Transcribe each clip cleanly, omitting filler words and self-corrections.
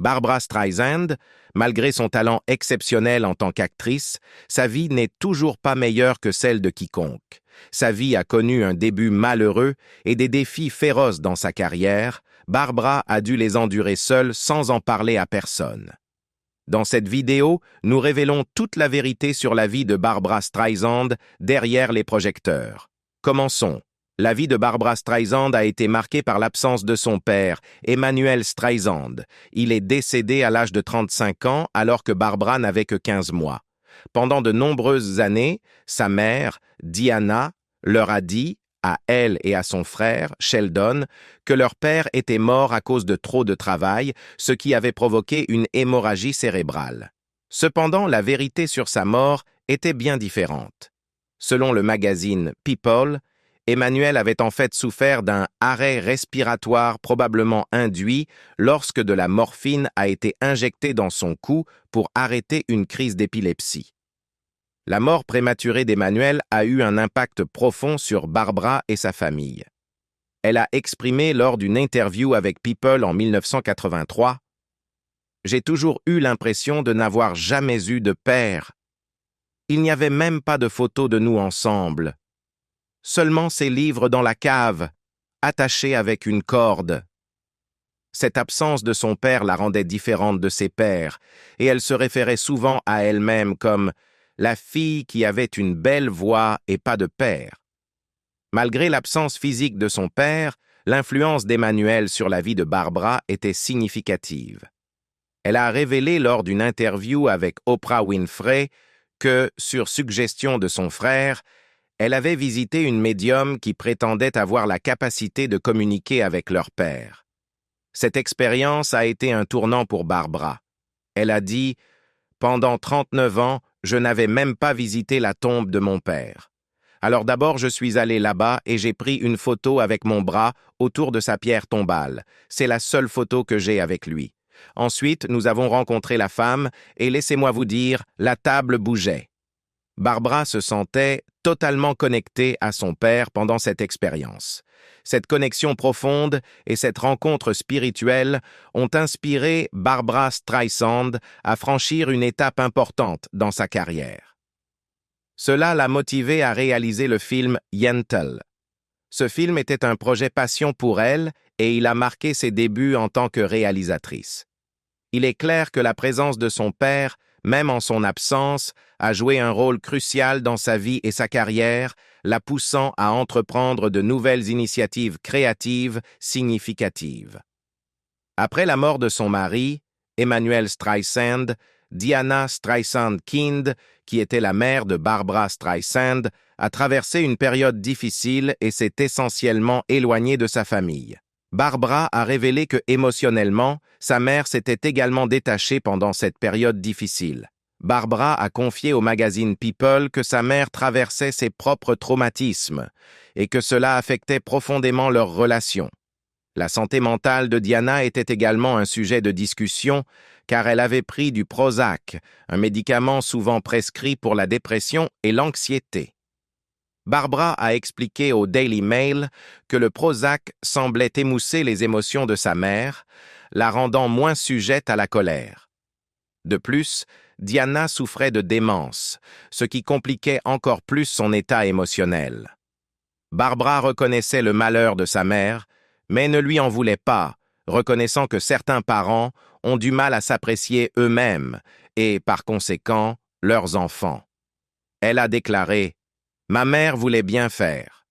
Barbra Streisand, malgré son talent exceptionnel en tant qu'actrice, sa vie n'est toujours pas meilleure que celle de quiconque. Sa vie a connu un début malheureux et des défis féroces dans sa carrière. Barbra a dû les endurer seule sans en parler à personne. Dans cette vidéo, nous révélons toute la vérité sur la vie de Barbra Streisand derrière les projecteurs. Commençons. La vie de Barbra Streisand a été marquée par l'absence de son père, Emanuel Streisand. Il est décédé à l'âge de 35 ans alors que Barbra n'avait que 15 mois. Pendant de nombreuses années, sa mère, Diana, leur a dit, à elle et à son frère, Sheldon, que leur père était mort à cause de trop de travail, ce qui avait provoqué une hémorragie cérébrale. Cependant, la vérité sur sa mort était bien différente. Selon le magazine People, Emmanuel avait en fait souffert d'un arrêt respiratoire probablement induit lorsque de la morphine a été injectée dans son cou pour arrêter une crise d'épilepsie. La mort prématurée d'Emmanuel a eu un impact profond sur Barbra et sa famille. Elle a exprimé lors d'une interview avec People en 1983 « J'ai toujours eu l'impression de n'avoir jamais eu de père. Il n'y avait même pas de photos de nous ensemble. Seulement ces livres dans la cave, attachés avec une corde. » Cette absence de son père la rendait différente de ses pères, et elle se référait souvent à elle-même comme « la fille qui avait une belle voix et pas de père ». Malgré l'absence physique de son père, l'influence d'Emmanuel sur la vie de Barbra était significative. Elle a révélé lors d'une interview avec Oprah Winfrey que, sur suggestion de son frère, elle avait visité une médium qui prétendait avoir la capacité de communiquer avec leur père. Cette expérience a été un tournant pour Barbra. Elle a dit « Pendant 39 ans, je n'avais même pas visité la tombe de mon père. Alors d'abord, je suis allé là-bas et j'ai pris une photo avec mon bras autour de sa pierre tombale. C'est la seule photo que j'ai avec lui. Ensuite, nous avons rencontré la femme et laissez-moi vous dire, la table bougeait. » Barbra se sentait totalement connectée à son père pendant cette expérience. Cette connexion profonde et cette rencontre spirituelle ont inspiré Barbra Streisand à franchir une étape importante dans sa carrière. Cela l'a motivée à réaliser le film Yentl. Ce film était un projet passion pour elle et il a marqué ses débuts en tant que réalisatrice. Il est clair que la présence de son père, même en son absence, a joué un rôle crucial dans sa vie et sa carrière, la poussant à entreprendre de nouvelles initiatives créatives significatives. Après la mort de son mari, Emanuel Streisand, Diana Streisand-Kind, qui était la mère de Barbra Streisand, a traversé une période difficile et s'est essentiellement éloignée de sa famille. Barbra a révélé que, émotionnellement, sa mère s'était également détachée pendant cette période difficile. Barbra a confié au magazine People que sa mère traversait ses propres traumatismes et que cela affectait profondément leur relation. La santé mentale de Diana était également un sujet de discussion car elle avait pris du Prozac, un médicament souvent prescrit pour la dépression et l'anxiété. Barbra a expliqué au Daily Mail que le Prozac semblait émousser les émotions de sa mère, la rendant moins sujette à la colère. De plus, Diana souffrait de démence, ce qui compliquait encore plus son état émotionnel. Barbra reconnaissait le malheur de sa mère, mais ne lui en voulait pas, reconnaissant que certains parents ont du mal à s'apprécier eux-mêmes et, par conséquent, leurs enfants. Elle a déclaré « Ma mère voulait bien faire ».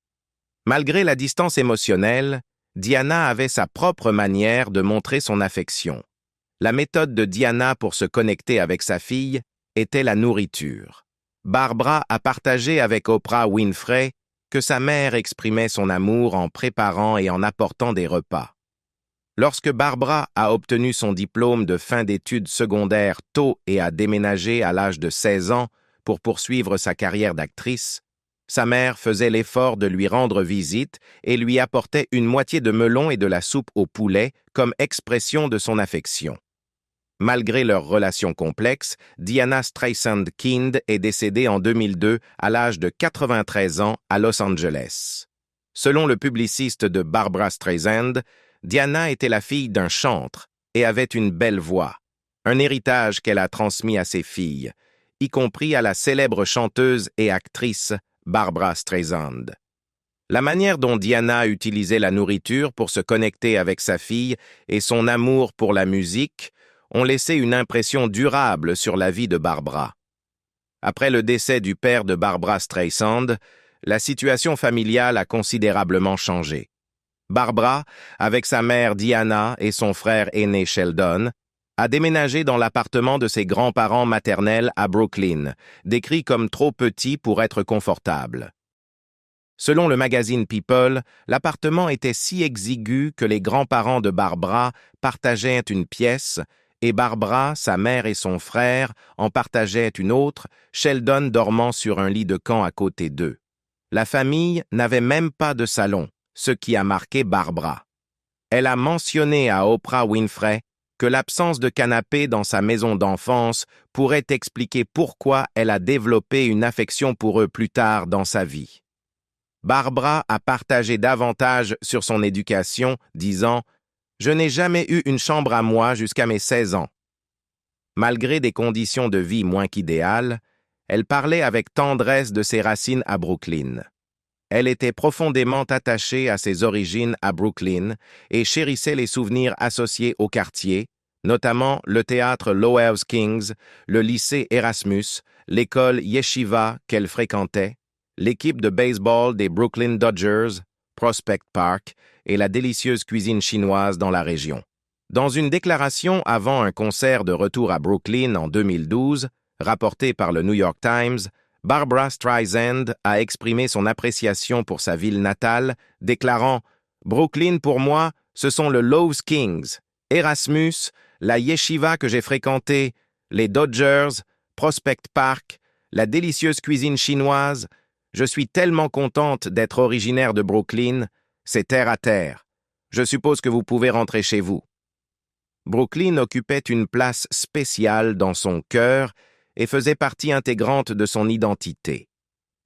Malgré la distance émotionnelle, Diana avait sa propre manière de montrer son affection. La méthode de Diana pour se connecter avec sa fille était la nourriture. Barbra a partagé avec Oprah Winfrey que sa mère exprimait son amour en préparant et en apportant des repas. Lorsque Barbra a obtenu son diplôme de fin d'études secondaires tôt et a déménagé à l'âge de 16 ans pour poursuivre sa carrière d'actrice, sa mère faisait l'effort de lui rendre visite et lui apportait une moitié de melon et de la soupe au poulet comme expression de son affection. Malgré leur relation complexe, Diana Streisand-Kind est décédée en 2002 à l'âge de 93 ans à Los Angeles. Selon le publiciste de Barbra Streisand, Diana était la fille d'un chantre et avait une belle voix, un héritage qu'elle a transmis à ses filles, y compris à la célèbre chanteuse et actrice Barbra Streisand. La manière dont Diana utilisait la nourriture pour se connecter avec sa fille et son amour pour la musique ont laissé une impression durable sur la vie de Barbra. Après le décès du père de Barbra Streisand, la situation familiale a considérablement changé. Barbra, avec sa mère Diana et son frère aîné Sheldon, a déménagé dans l'appartement de ses grands-parents maternels à Brooklyn, décrit comme trop petit pour être confortable. Selon le magazine People, l'appartement était si exigu que les grands-parents de Barbra partageaient une pièce et Barbra, sa mère et son frère en partageaient une autre, Sheldon dormant sur un lit de camp à côté d'eux. La famille n'avait même pas de salon, ce qui a marqué Barbra. Elle a mentionné à Oprah Winfrey que l'absence de canapé dans sa maison d'enfance pourrait expliquer pourquoi elle a développé une affection pour eux plus tard dans sa vie. Barbra a partagé davantage sur son éducation, disant « Je n'ai jamais eu une chambre à moi jusqu'à mes 16 ans. » Malgré des conditions de vie moins qu'idéales, elle parlait avec tendresse de ses racines à Brooklyn. Elle était profondément attachée à ses origines à Brooklyn et chérissait les souvenirs associés au quartier, notamment le théâtre Loew's Kings, le lycée Erasmus, l'école Yeshiva qu'elle fréquentait, l'équipe de baseball des Brooklyn Dodgers, Prospect Park et la délicieuse cuisine chinoise dans la région. Dans une déclaration avant un concert de retour à Brooklyn en 2012, rapportée par le New York Times, Barbra Streisand a exprimé son appréciation pour sa ville natale, déclarant « Brooklyn, pour moi, ce sont le Loew's Kings, Erasmus, la yeshiva que j'ai fréquentée, les Dodgers, Prospect Park, la délicieuse cuisine chinoise. Je suis tellement contente d'être originaire de Brooklyn, c'est terre à terre. Je suppose que vous pouvez rentrer chez vous. » Brooklyn occupait une place spéciale dans son cœur et faisait partie intégrante de son identité.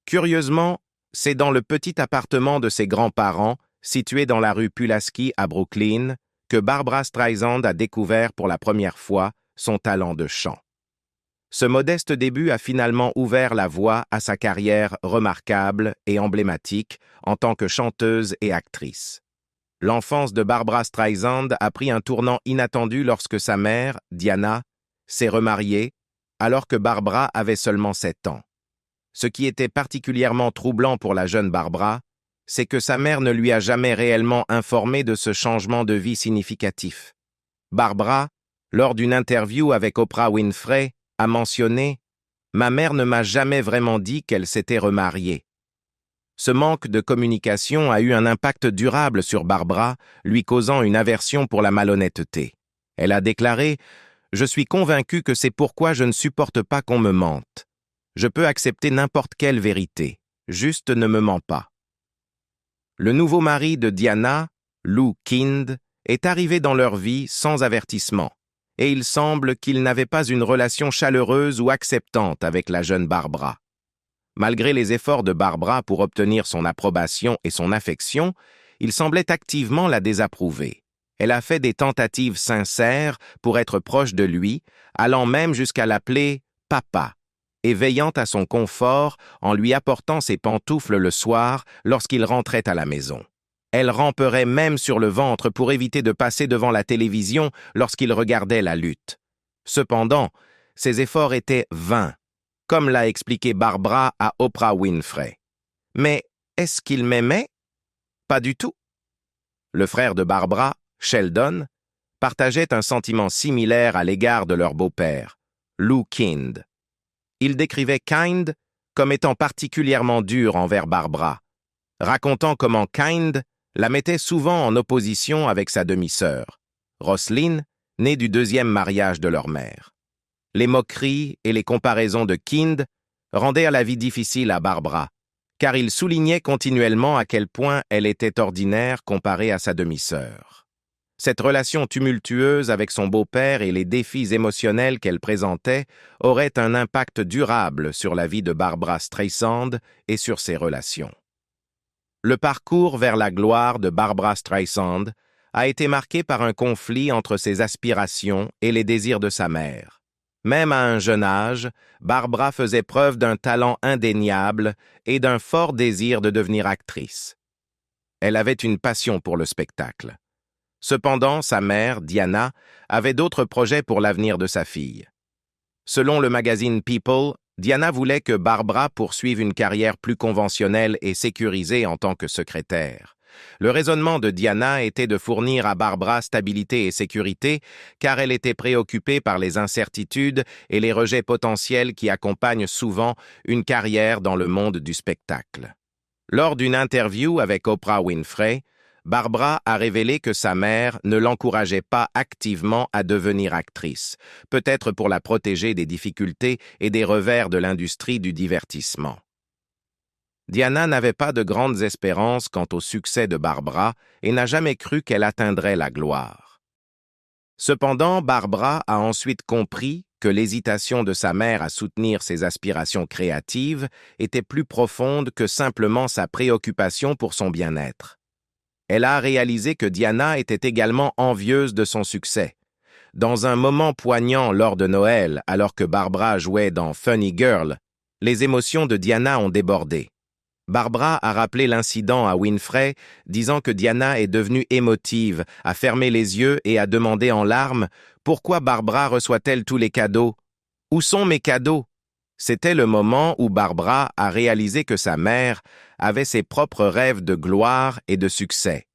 Curieusement, c'est dans le petit appartement de ses grands-parents, situé dans la rue Pulaski à Brooklyn, que Barbra Streisand a découvert pour la première fois son talent de chant. Ce modeste début a finalement ouvert la voie à sa carrière remarquable et emblématique en tant que chanteuse et actrice. L'enfance de Barbra Streisand a pris un tournant inattendu lorsque sa mère, Diana, s'est remariée alors que Barbra avait seulement 7 ans. Ce qui était particulièrement troublant pour la jeune Barbra, c'est que sa mère ne lui a jamais réellement informé de ce changement de vie significatif. Barbra, lors d'une interview avec Oprah Winfrey, a mentionné « Ma mère ne m'a jamais vraiment dit qu'elle s'était remariée. » Ce manque de communication a eu un impact durable sur Barbra, lui causant une aversion pour la malhonnêteté. Elle a déclaré « Je suis convaincue que c'est pourquoi je ne supporte pas qu'on me mente. Je peux accepter n'importe quelle vérité, juste ne me mens pas. » Le nouveau mari de Diana, Lou Kind, est arrivé dans leur vie sans avertissement, et il semble qu'il n'avait pas une relation chaleureuse ou acceptante avec la jeune Barbra. Malgré les efforts de Barbra pour obtenir son approbation et son affection, il semblait activement la désapprouver. Elle a fait des tentatives sincères pour être proche de lui, allant même jusqu'à l'appeler « papa », et veillant à son confort en lui apportant ses pantoufles le soir lorsqu'il rentrait à la maison. Elle ramperait même sur le ventre pour éviter de passer devant la télévision lorsqu'il regardait la lutte. Cependant, ses efforts étaient vains, comme l'a expliqué Barbra à Oprah Winfrey. Mais est-ce qu'il m'aimait? Pas du tout. Le frère de Barbra, Sheldon, partageait un sentiment similaire à l'égard de leur beau-père, Lou Kind. Il décrivait Kind comme étant particulièrement dur envers Barbra, racontant comment Kind la mettait souvent en opposition avec sa demi-sœur, Roslyn, née du deuxième mariage de leur mère. Les moqueries et les comparaisons de Kind rendaient la vie difficile à Barbra, car il soulignait continuellement à quel point elle était ordinaire comparée à sa demi-sœur. Cette relation tumultueuse avec son beau-père et les défis émotionnels qu'elle présentait auraient un impact durable sur la vie de Barbra Streisand et sur ses relations. Le parcours vers la gloire de Barbra Streisand a été marquée par un conflit entre ses aspirations et les désirs de sa mère. Même à un jeune âge, Barbara faisait preuve d'un talent indéniable et d'un fort désir de devenir actrice. Elle avait une passion pour le spectacle. Cependant, sa mère, Diana, avait d'autres projets pour l'avenir de sa fille. Selon le magazine People, Diana voulait que Barbara poursuive une carrière plus conventionnelle et sécurisée en tant que secrétaire. Le raisonnement de Diana était de fournir à Barbara stabilité et sécurité, car elle était préoccupée par les incertitudes et les rejets potentiels qui accompagnent souvent une carrière dans le monde du spectacle. Lors d'une interview avec Oprah Winfrey, Barbara a révélé que sa mère ne l'encourageait pas activement à devenir actrice, peut-être pour la protéger des difficultés et des revers de l'industrie du divertissement. Diana n'avait pas de grandes espérances quant au succès de Barbara et n'a jamais cru qu'elle atteindrait la gloire. Cependant, Barbara a ensuite compris que l'hésitation de sa mère à soutenir ses aspirations créatives était plus profonde que simplement sa préoccupation pour son bien-être. Elle a réalisé que Diana était également envieuse de son succès. Dans un moment poignant lors de Noël, alors que Barbara jouait dans Funny Girl, les émotions de Diana ont débordé. Barbara a rappelé l'incident à Winfrey, disant que Diana est devenue émotive, a fermé les yeux et a demandé en larmes « Pourquoi Barbara reçoit-elle tous les cadeaux? Où sont mes cadeaux ?» C'était le moment où Barbara a réalisé que sa mère avait ses propres rêves de gloire et de succès.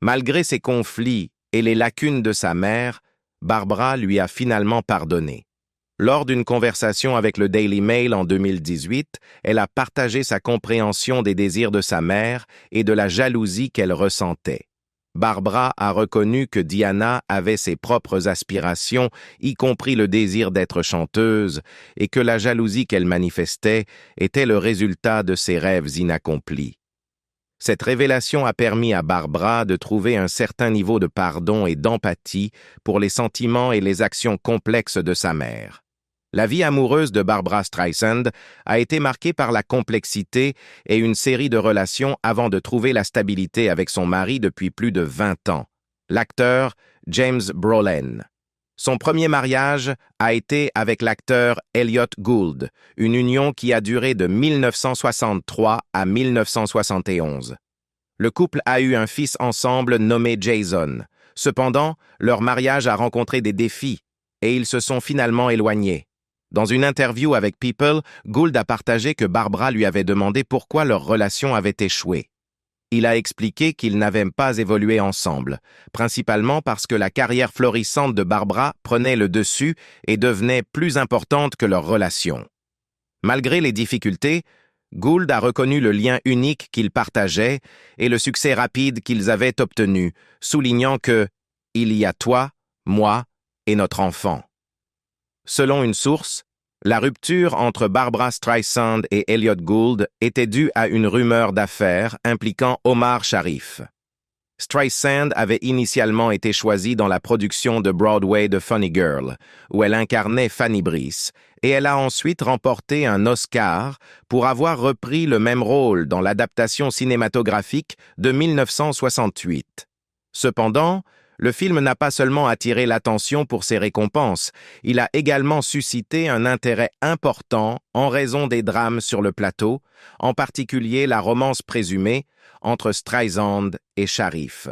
Malgré ses conflits et les lacunes de sa mère, Barbara lui a finalement pardonné. Lors d'une conversation avec le Daily Mail en 2018, elle a partagé sa compréhension des désirs de sa mère et de la jalousie qu'elle ressentait. Barbara a reconnu que Diana avait ses propres aspirations, y compris le désir d'être chanteuse, et que la jalousie qu'elle manifestait était le résultat de ses rêves inaccomplis. Cette révélation a permis à Barbara de trouver un certain niveau de pardon et d'empathie pour les sentiments et les actions complexes de sa mère. La vie amoureuse de Barbara Streisand a été marquée par la complexité et une série de relations avant de trouver la stabilité avec son mari depuis plus de 20 ans, l'acteur James Brolin. Son premier mariage a été avec l'acteur Elliott Gould, une union qui a duré de 1963 à 1971. Le couple a eu un fils ensemble nommé Jason. Cependant, leur mariage a rencontré des défis et ils se sont finalement éloignés. Dans une interview avec People, Gould a partagé que Barbara lui avait demandé pourquoi leur relation avait échoué. Il a expliqué qu'ils n'avaient pas évolué ensemble, principalement parce que la carrière florissante de Barbara prenait le dessus et devenait plus importante que leur relation. Malgré les difficultés, Gould a reconnu le lien unique qu'ils partageaient et le succès rapide qu'ils avaient obtenu, soulignant que « il y a toi, moi et notre enfant ». Selon une source, la rupture entre Barbara Streisand et Elliott Gould était due à une rumeur d'affaires impliquant Omar Sharif. Streisand avait initialement été choisie dans la production de Broadway de Funny Girl, où elle incarnait Fanny Brice, et elle a ensuite remporté un Oscar pour avoir repris le même rôle dans l'adaptation cinématographique de 1968. Cependant, le film n'a pas seulement attiré l'attention pour ses récompenses, il a également suscité un intérêt important en raison des drames sur le plateau, en particulier la romance présumée entre Streisand et Sharif.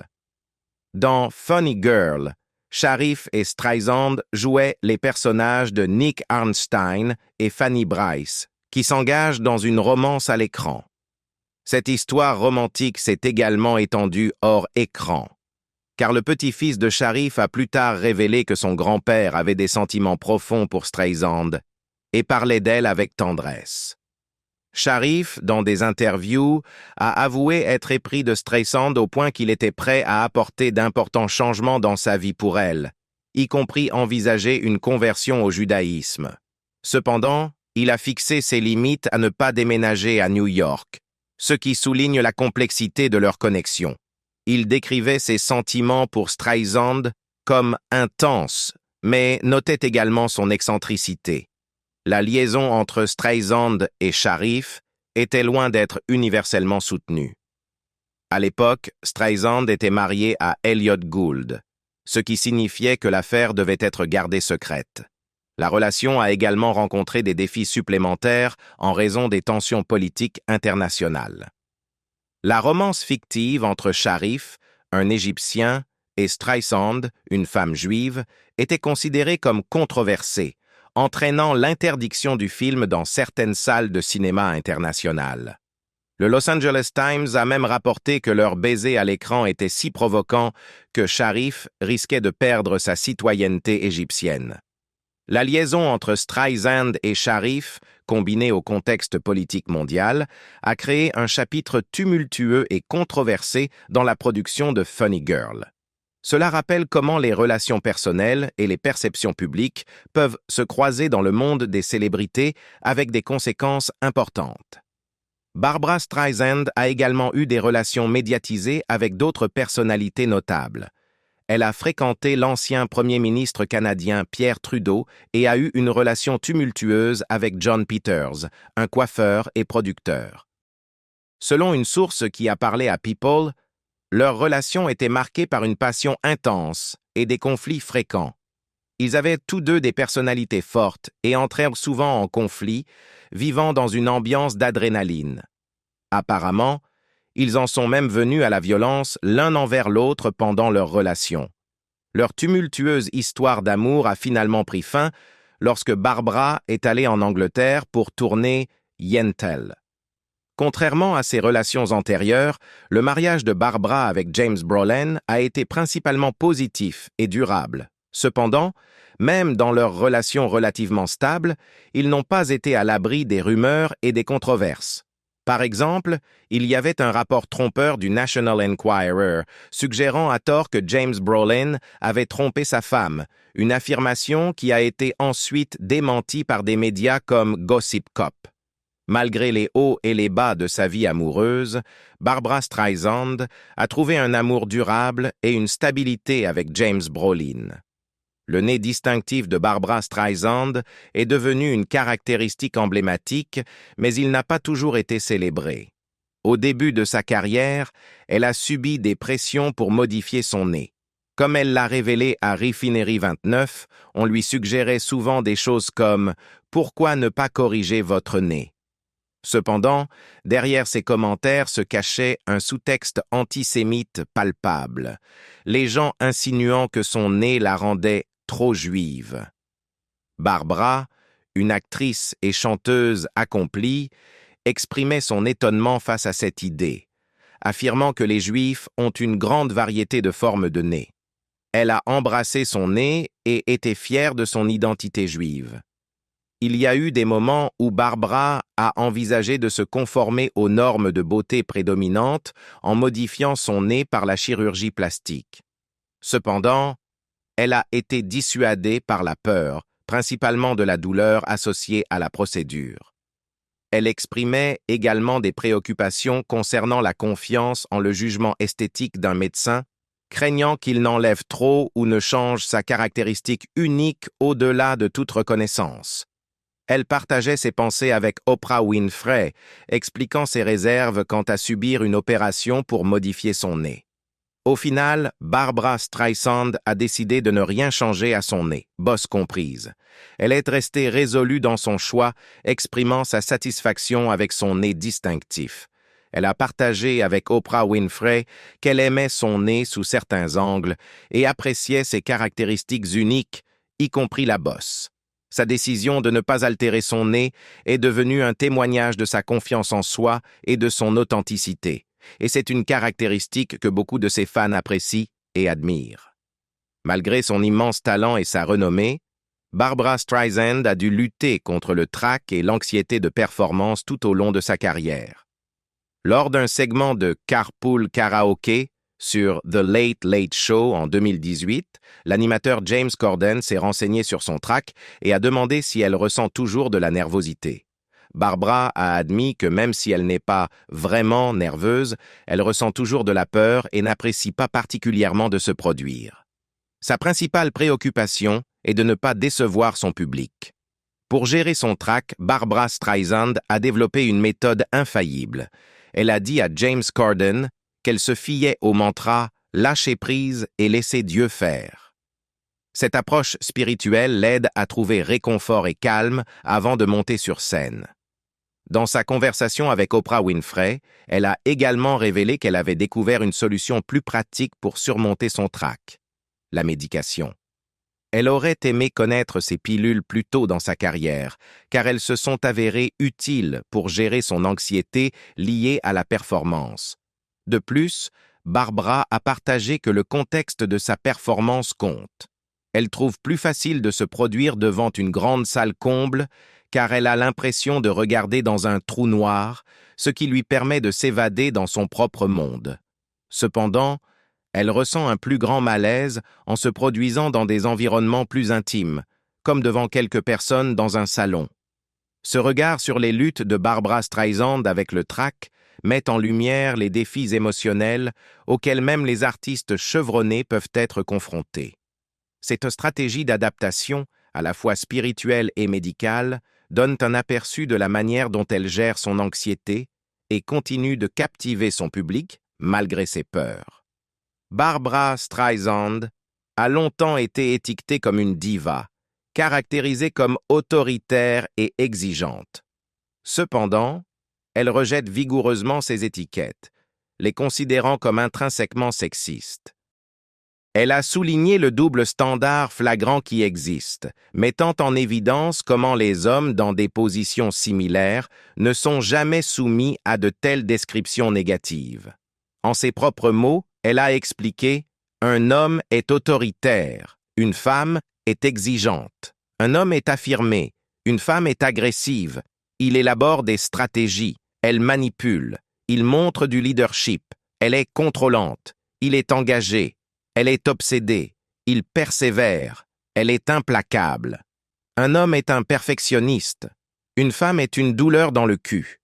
Dans Funny Girl, Sharif et Streisand jouaient les personnages de Nick Arnstein et Fanny Brice, qui s'engagent dans une romance à l'écran. Cette histoire romantique s'est également étendue hors écran, car le petit-fils de Sharif a plus tard révélé que son grand-père avait des sentiments profonds pour Streisand et parlait d'elle avec tendresse. Sharif, dans des interviews, a avoué être épris de Streisand au point qu'il était prêt à apporter d'importants changements dans sa vie pour elle, y compris envisager une conversion au judaïsme. Cependant, il a fixé ses limites à ne pas déménager à New York, ce qui souligne la complexité de leur connexion. Il décrivait ses sentiments pour Streisand comme intenses, mais notait également son excentricité. La liaison entre Streisand et Sharif était loin d'être universellement soutenue. À l'époque, Streisand était mariée à Elliot Gould, ce qui signifiait que l'affaire devait être gardée secrète. La relation a également rencontré des défis supplémentaires en raison des tensions politiques internationales. La romance fictive entre Sharif, un Égyptien, et Streisand, une femme juive, était considérée comme controversée, entraînant l'interdiction du film dans certaines salles de cinéma internationales. Le Los Angeles Times a même rapporté que leur baiser à l'écran était si provoquant que Sharif risquait de perdre sa citoyenneté égyptienne. La liaison entre Streisand et Sharif, combinée au contexte politique mondial, a créé un chapitre tumultueux et controversé dans la production de Funny Girl. Cela rappelle comment les relations personnelles et les perceptions publiques peuvent se croiser dans le monde des célébrités avec des conséquences importantes. Barbra Streisand a également eu des relations médiatisées avec d'autres personnalités notables. Elle a fréquenté l'ancien Premier ministre canadien Pierre Trudeau et a eu une relation tumultueuse avec John Peters, un coiffeur et producteur. Selon une source qui a parlé à People, leur relation était marquée par une passion intense et des conflits fréquents. Ils avaient tous deux des personnalités fortes et entrèrent souvent en conflit, vivant dans une ambiance d'adrénaline. Apparemment, ils en sont même venus à la violence l'un envers l'autre pendant leur relation. Leur tumultueuse histoire d'amour a finalement pris fin lorsque Barbra est allée en Angleterre pour tourner Yentl. Contrairement à ses relations antérieures, le mariage de Barbra avec James Brolin a été principalement positif et durable. Cependant, même dans leur relation relativement stable, ils n'ont pas été à l'abri des rumeurs et des controverses. Par exemple, il y avait un rapport trompeur du National Enquirer suggérant à tort que James Brolin avait trompé sa femme, une affirmation qui a été ensuite démentie par des médias comme Gossip Cop. Malgré les hauts et les bas de sa vie amoureuse, Barbra Streisand a trouvé un amour durable et une stabilité avec James Brolin. Le nez distinctif de Barbra Streisand est devenu une caractéristique emblématique, mais il n'a pas toujours été célébré. Au début de sa carrière, elle a subi des pressions pour modifier son nez. Comme elle l'a révélé à Refinery 29, on lui suggérait souvent des choses comme « Pourquoi ne pas corriger votre nez ?» Cependant, derrière ces commentaires se cachait un sous-texte antisémite palpable, les gens insinuant que son nez la rendait trop juive. Barbra, une actrice et chanteuse accomplie, exprimait son étonnement face à cette idée, affirmant que les Juifs ont une grande variété de formes de nez. Elle a embrassé son nez et était fière de son identité juive. Il y a eu des moments où Barbra a envisagé de se conformer aux normes de beauté prédominantes en modifiant son nez par la chirurgie plastique. Cependant, elle a été dissuadée par la peur, principalement de la douleur associée à la procédure. Elle exprimait également des préoccupations concernant la confiance en le jugement esthétique d'un médecin, craignant qu'il n'enlève trop ou ne change sa caractéristique unique au-delà de toute reconnaissance. Elle partageait ses pensées avec Oprah Winfrey, expliquant ses réserves quant à subir une opération pour modifier son nez. Au final, Barbra Streisand a décidé de ne rien changer à son nez, bosse comprise. Elle est restée résolue dans son choix, exprimant sa satisfaction avec son nez distinctif. Elle a partagé avec Oprah Winfrey qu'elle aimait son nez sous certains angles et appréciait ses caractéristiques uniques, y compris la bosse. Sa décision de ne pas altérer son nez est devenue un témoignage de sa confiance en soi et de son authenticité. Et c'est une caractéristique que beaucoup de ses fans apprécient et admirent. Malgré son immense talent et sa renommée, Barbra Streisand a dû lutter contre le trac et l'anxiété de performance tout au long de sa carrière. Lors d'un segment de Carpool Karaoke sur The Late Late Show en 2018, l'animateur James Corden s'est renseigné sur son trac et a demandé si elle ressent toujours de la nervosité. Barbra a admis que même si elle n'est pas vraiment nerveuse, elle ressent toujours de la peur et n'apprécie pas particulièrement de se produire. Sa principale préoccupation est de ne pas décevoir son public. Pour gérer son trac, Barbra Streisand a développé une méthode infaillible. Elle a dit à James Corden qu'elle se fiait au mantra « lâcher prise et laisser Dieu faire ». Cette approche spirituelle l'aide à trouver réconfort et calme avant de monter sur scène. Dans sa conversation avec Oprah Winfrey, elle a également révélé qu'elle avait découvert une solution plus pratique pour surmonter son trac, la médication. Elle aurait aimé connaître ces pilules plus tôt dans sa carrière, car elles se sont avérées utiles pour gérer son anxiété liée à la performance. De plus, Barbara a partagé que le contexte de sa performance compte. Elle trouve plus facile de se produire devant une grande salle comble, car elle a l'impression de regarder dans un trou noir, ce qui lui permet de s'évader dans son propre monde. Cependant, elle ressent un plus grand malaise en se produisant dans des environnements plus intimes, comme devant quelques personnes dans un salon. Ce regard sur les luttes de Barbra Streisand avec le trac met en lumière les défis émotionnels auxquels même les artistes chevronnés peuvent être confrontés. Cette stratégie d'adaptation, à la fois spirituelle et médicale, donne un aperçu de la manière dont elle gère son anxiété et continue de captiver son public malgré ses peurs. Barbra Streisand a longtemps été étiquetée comme une diva, caractérisée comme autoritaire et exigeante. Cependant, elle rejette vigoureusement ces étiquettes, les considérant comme intrinsèquement sexistes. Elle a souligné le double standard flagrant qui existe, mettant en évidence comment les hommes dans des positions similaires ne sont jamais soumis à de telles descriptions négatives. En ses propres mots, elle a expliqué « Un homme est autoritaire, une femme est exigeante. Un homme est affirmé, une femme est agressive. Il élabore des stratégies, elle manipule, il montre du leadership, elle est contrôlante, il est engagé. Elle est obsédée, il persévère, elle est implacable. Un homme est un perfectionniste, une femme est une douleur dans le cul. »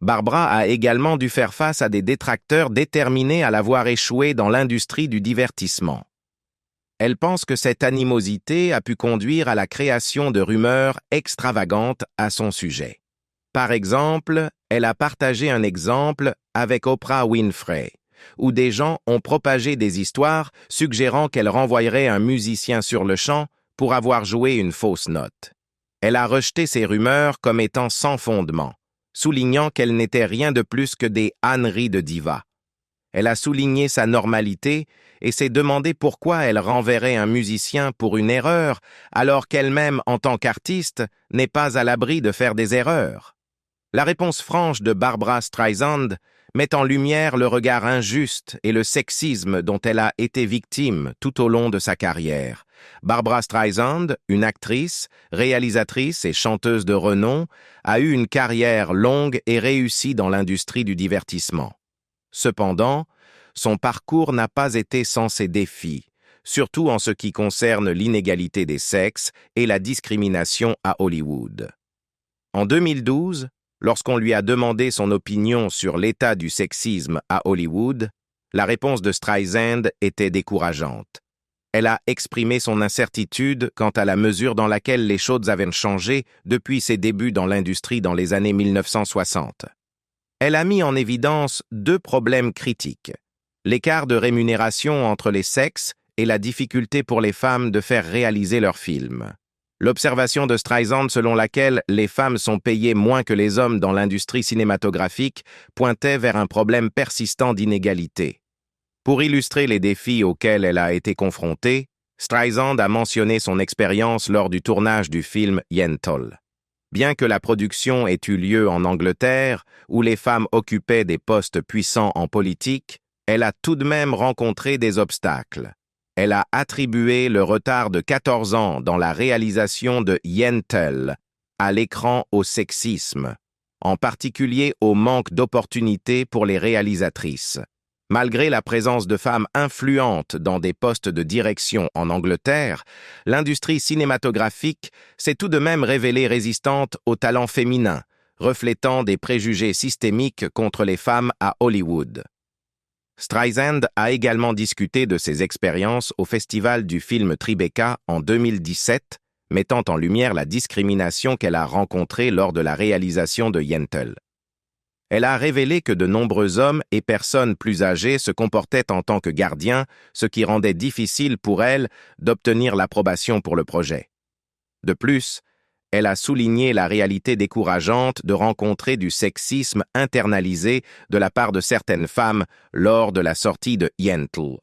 Barbra a également dû faire face à des détracteurs déterminés à la voir échouer dans l'industrie du divertissement. Elle pense que cette animosité a pu conduire à la création de rumeurs extravagantes à son sujet. Par exemple, elle a partagé un exemple avec Oprah Winfrey, où des gens ont propagé des histoires suggérant qu'elle renvoyerait un musicien sur le champ pour avoir joué une fausse note. Elle a rejeté ces rumeurs comme étant sans fondement, soulignant qu'elles n'étaient rien de plus que des âneries de diva. Elle a souligné sa normalité et s'est demandé pourquoi elle renverrait un musicien pour une erreur, alors qu'elle-même, en tant qu'artiste, n'est pas à l'abri de faire des erreurs. La réponse franche de Barbra Streisand met en lumière le regard injuste et le sexisme dont elle a été victime tout au long de sa carrière. Barbra Streisand, une actrice, réalisatrice et chanteuse de renom, a eu une carrière longue et réussie dans l'industrie du divertissement. Cependant, son parcours n'a pas été sans ses défis, surtout en ce qui concerne l'inégalité des sexes et la discrimination à Hollywood. En 2012, lorsqu'on lui a demandé son opinion sur l'état du sexisme à Hollywood, la réponse de Streisand était décourageante. Elle a exprimé son incertitude quant à la mesure dans laquelle les choses avaient changé depuis ses débuts dans l'industrie dans les années 1960. Elle a mis en évidence deux problèmes critiques: l'écart de rémunération entre les sexes et la difficulté pour les femmes de faire réaliser leurs films. L'observation de Streisand selon laquelle les femmes sont payées moins que les hommes dans l'industrie cinématographique pointait vers un problème persistant d'inégalité. Pour illustrer les défis auxquels elle a été confrontée, Streisand a mentionné son expérience lors du tournage du film Yentl. Bien que la production ait eu lieu en Angleterre, où les femmes occupaient des postes puissants en politique, elle a tout de même rencontré des obstacles. Elle a attribué le retard de 14 ans dans la réalisation de Yentl à l'écran au sexisme, en particulier au manque d'opportunités pour les réalisatrices. Malgré la présence de femmes influentes dans des postes de direction en Angleterre, l'industrie cinématographique s'est tout de même révélée résistante aux talents féminins, reflétant des préjugés systémiques contre les femmes à Hollywood. Streisand a également discuté de ses expériences au Festival du film Tribeca en 2017, mettant en lumière la discrimination qu'elle a rencontrée lors de la réalisation de Yentl. Elle a révélé que de nombreux hommes et personnes plus âgées se comportaient en tant que gardiens, ce qui rendait difficile pour elle d'obtenir l'approbation pour le projet. De plus, elle a souligné la réalité décourageante de rencontrer du sexisme internalisé de la part de certaines femmes lors de la sortie de Yentl.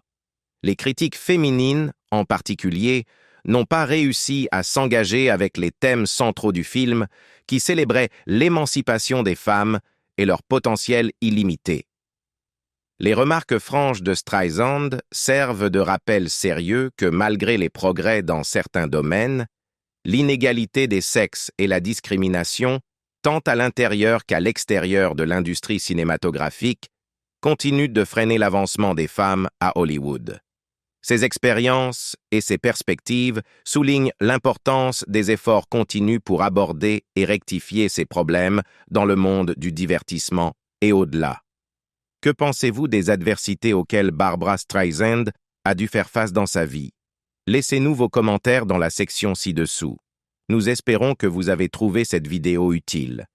Les critiques féminines, en particulier, n'ont pas réussi à s'engager avec les thèmes centraux du film qui célébraient l'émancipation des femmes et leur potentiel illimité. Les remarques franches de Streisand servent de rappel sérieux que malgré les progrès dans certains domaines, l'inégalité des sexes et la discrimination, tant à l'intérieur qu'à l'extérieur de l'industrie cinématographique, continuent de freiner l'avancement des femmes à Hollywood. Ces expériences et ces perspectives soulignent l'importance des efforts continus pour aborder et rectifier ces problèmes dans le monde du divertissement et au-delà. Que pensez-vous des adversités auxquelles Barbra Streisand a dû faire face dans sa vie? Laissez-nous vos commentaires dans la section ci-dessous. Nous espérons que vous avez trouvé cette vidéo utile.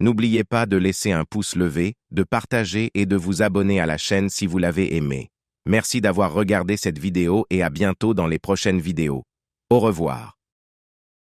N'oubliez pas de laisser un pouce levé, de partager et de vous abonner à la chaîne si vous l'avez aimé. Merci d'avoir regardé cette vidéo et à bientôt dans les prochaines vidéos. Au revoir.